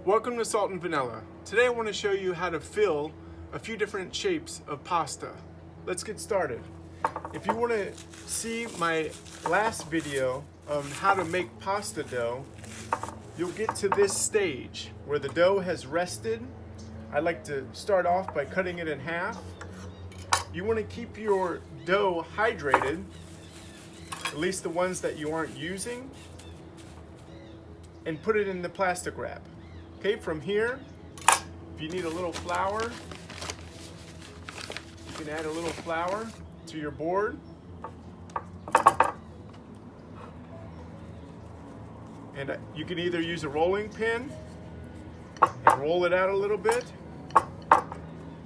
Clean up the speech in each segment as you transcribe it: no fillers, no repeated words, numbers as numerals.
Welcome to Salt and Vanilla. Today I want to show you how to fill a few different shapes of pasta. Let's get started. If you want to see my last video on how to make pasta dough, you'll get to this stage where the dough has rested. I like to start off by cutting it in half. You want to keep your dough hydrated, at least the ones that you aren't using, and put it in the plastic wrap. Okay, from here, if you need a little flour, you can add a little flour to your board. And you can either use a rolling pin and roll it out a little bit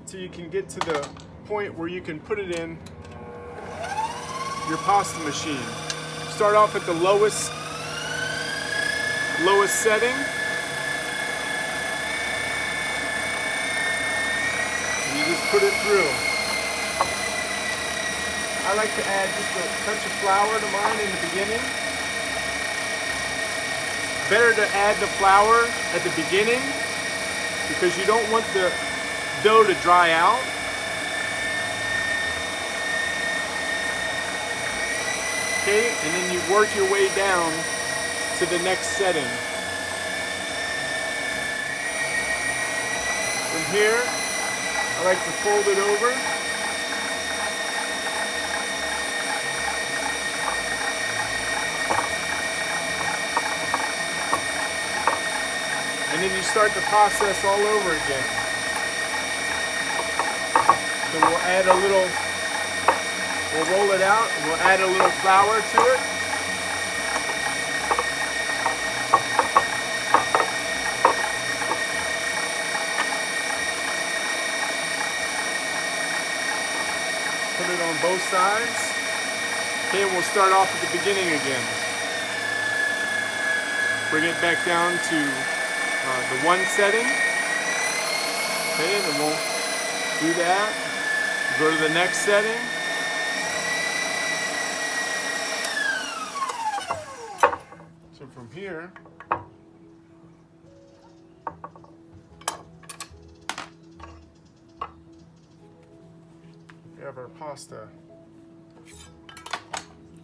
so you can get to the point where you can put it in your pasta machine. Start off at the lowest setting. And you just put it through. I like to add just a touch of flour to mine in the beginning. Better to add the flour at the beginning because you don't want the dough to dry out. Okay, and then you work your way down to the next setting. From here, I like to fold it over. And then you start the process all over again. So we'll add we'll roll it out and we'll add a little flour to it. Put it on both sides. Okay, and we'll start off at the beginning again. Bring it back down to the one setting. Okay, and then we'll do that. Go to the next setting. So from here, we have our pasta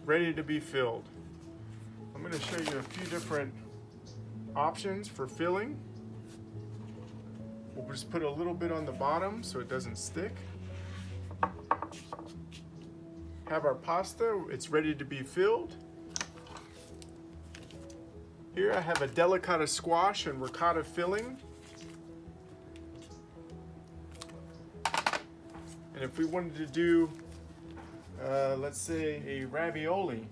ready to be filled. I'm going to show you a few different options for filling. We'll just put a little bit on the bottom so it doesn't stick. Have our pasta, it's ready to be filled. Here I have a delicata squash and ricotta filling. And if we wanted to do, let's say, a ravioli,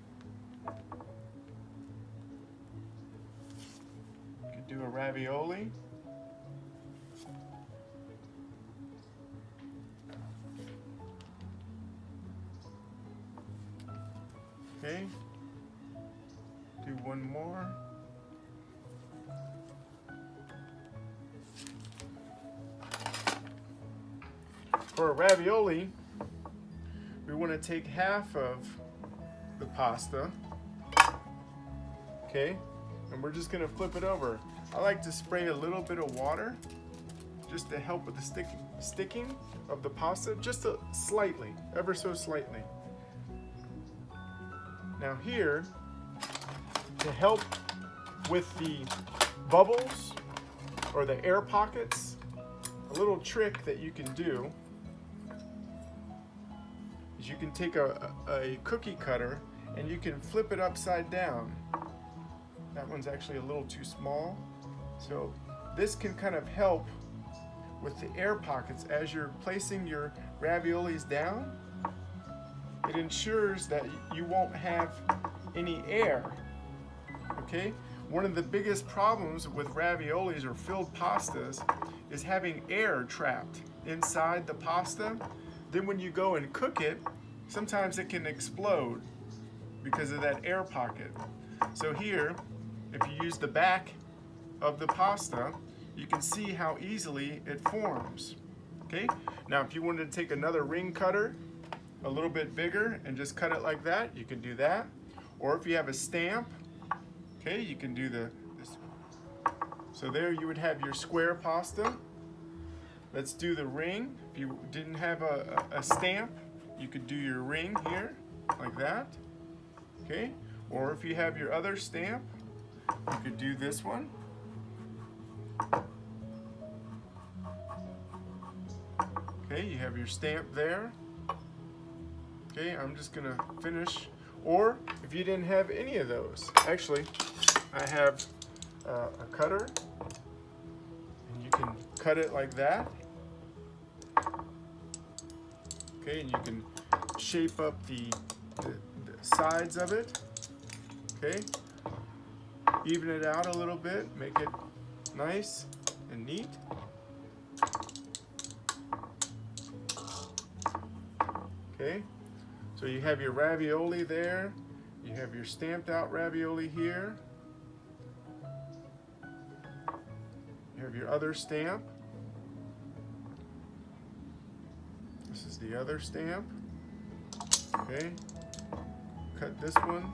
you could do a ravioli. Okay, do one more. For a ravioli, we want to take half of the pasta, okay, and we're just going to flip it over. I like to spray a little bit of water just to help with the sticking of the pasta, just slightly, ever so slightly. Now here, to help with the bubbles or the air pockets, a little trick that you can do is you can take a cookie cutter and you can flip it upside down. That one's actually a little too small. So this can kind of help with the air pockets as you're placing your raviolis down. It ensures that you won't have any air, okay? One of the biggest problems with raviolis or filled pastas is having air trapped inside the pasta. Then when you go and cook it, sometimes it can explode because of that air pocket. So here, if you use the back of the pasta, you can see how easily it forms, okay? Now if you wanted to take another ring cutter, a little bit bigger, and just cut it like that, you can do that. Or if you have a stamp, okay, you can do this So there you would have your square pasta. Let's do the ring. If you didn't have a stamp, you could do your ring here, like that. Okay? Or if you have your other stamp, you could do this one. Okay, you have your stamp there. Okay, I'm just gonna finish. Or if you didn't have any of those, actually, I have a cutter, and you can cut it like that. Okay, and you can shape up the sides of it. Okay, even it out a little bit, make it nice and neat. Okay, so you have your ravioli there, you have your stamped out ravioli here, you have your other stamp. This is the other stamp. Okay, cut this one.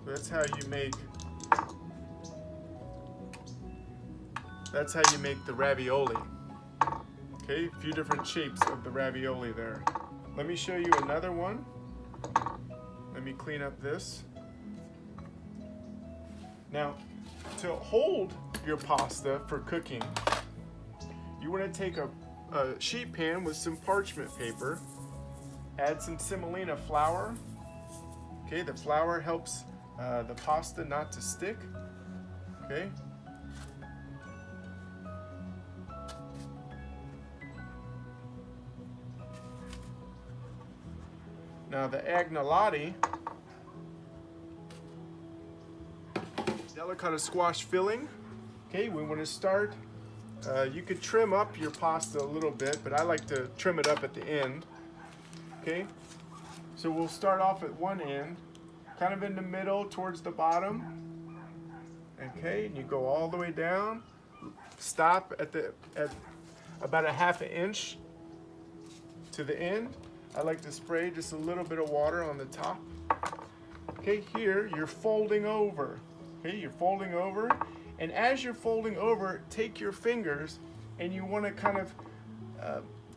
So that's how you make the ravioli. Okay, a few different shapes of the ravioli there. Let me show you another one. Let me clean up this. Now, to hold your pasta for cooking, you want to take a sheet pan with some parchment paper, add some semolina flour. Okay, the flour helps the pasta not to stick. Okay. Now the agnolotti, delicata squash filling. Okay, we want to start. You could trim up your pasta a little bit, but I like to trim it up at the end. Okay, so we'll start off at one end, kind of in the middle towards the bottom. Okay, and you go all the way down. Stop at about a ½ inch to the end. I like to spray just a little bit of water on the top. Okay, here you're folding over. Okay, you're folding over, and as you're folding over, take your fingers and you want to kind of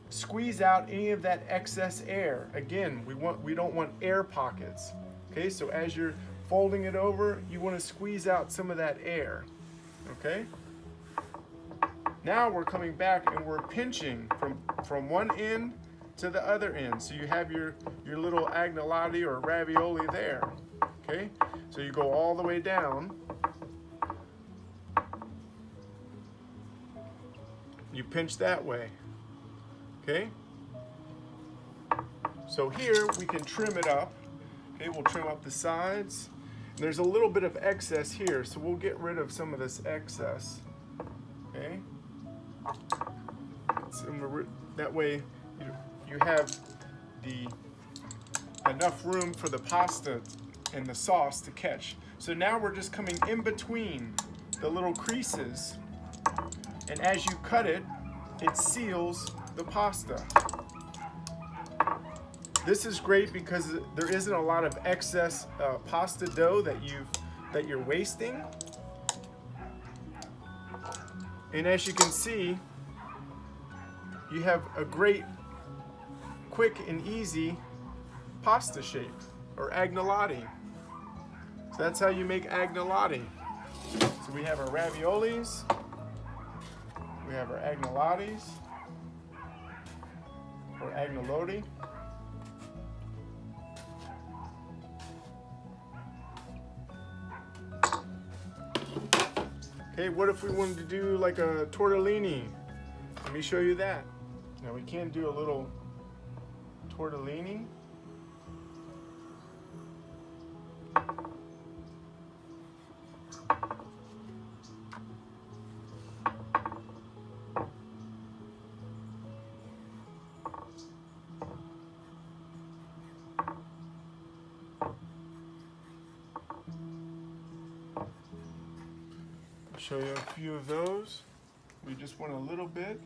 squeeze out any of that excess air. Again, we don't want air pockets. Okay, so as you're folding it over, you want to squeeze out some of that air. Okay. Now we're coming back and we're pinching from one end to the other end. So you have your little agnolotti or ravioli there. Okay, so you go all the way down. You pinch that way. Okay, so here we can trim it up. Okay, we'll trim up the sides. There's a little bit of excess here, so we'll get rid of some of this excess. Okay, so that way you have enough room for the pasta and the sauce to catch. So now we're just coming in between the little creases, and as you cut it, it seals the pasta. This is great because there isn't a lot of excess pasta dough that you're wasting. And as you can see, you have a great, quick and easy pasta shape, or agnolotti. So that's how you make agnolotti. So we have our raviolis, we have our agnolottis, or agnolotti. Okay, what if we wanted to do like a tortellini? Let me show you that. Now we can do a little tortellini. I'll show you a few of those. We just want a little bit.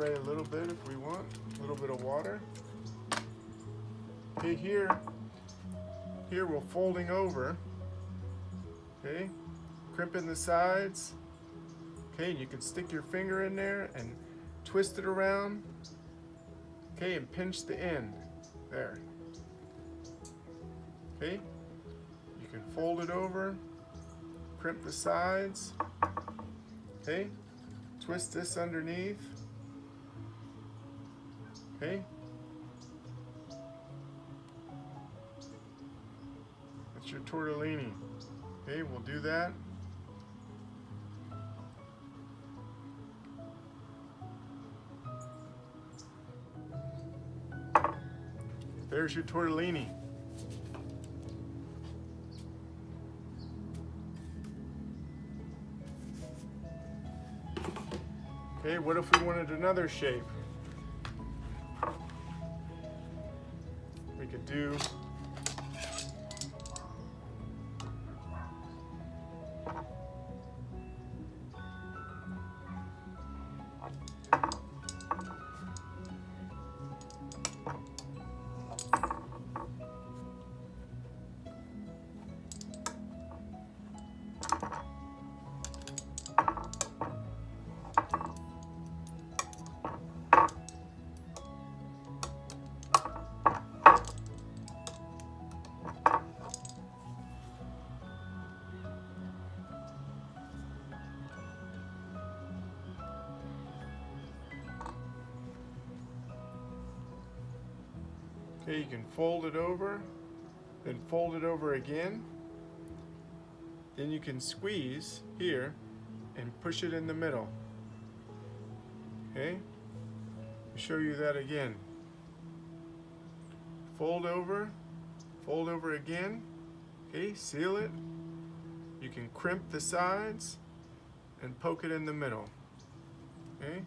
spray a little bit if we want, a little bit of water. Okay, here we're folding over. Okay, crimping the sides. Okay, and you can stick your finger in there and twist it around. Okay, and pinch the end there. Okay, you can fold it over, crimp the sides. Okay, twist this underneath. Okay, that's your tortellini. Okay, we'll do that. There's your tortellini. Okay, what if we wanted another shape? We could do okay, you can fold it over, then fold it over again. Then you can squeeze here and push it in the middle. Okay, I'll show you that again. Fold over again. Okay, seal it. You can crimp the sides and poke it in the middle. Okay.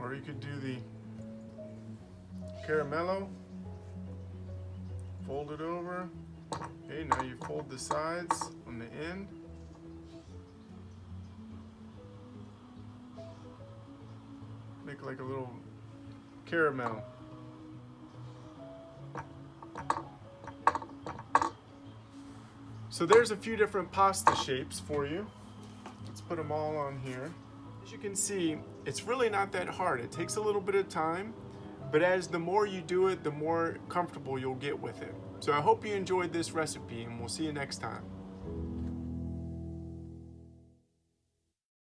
Or you could do the caramello. Fold it over. Okay, now you fold the sides on the end. Make like a little caramel. So there's a few different pasta shapes for you. Let's put them all on here. As you can see, it's really not that hard. It takes a little bit of time, but as the more you do it, the more comfortable you'll get with it. So I hope you enjoyed this recipe, and we'll see you next time.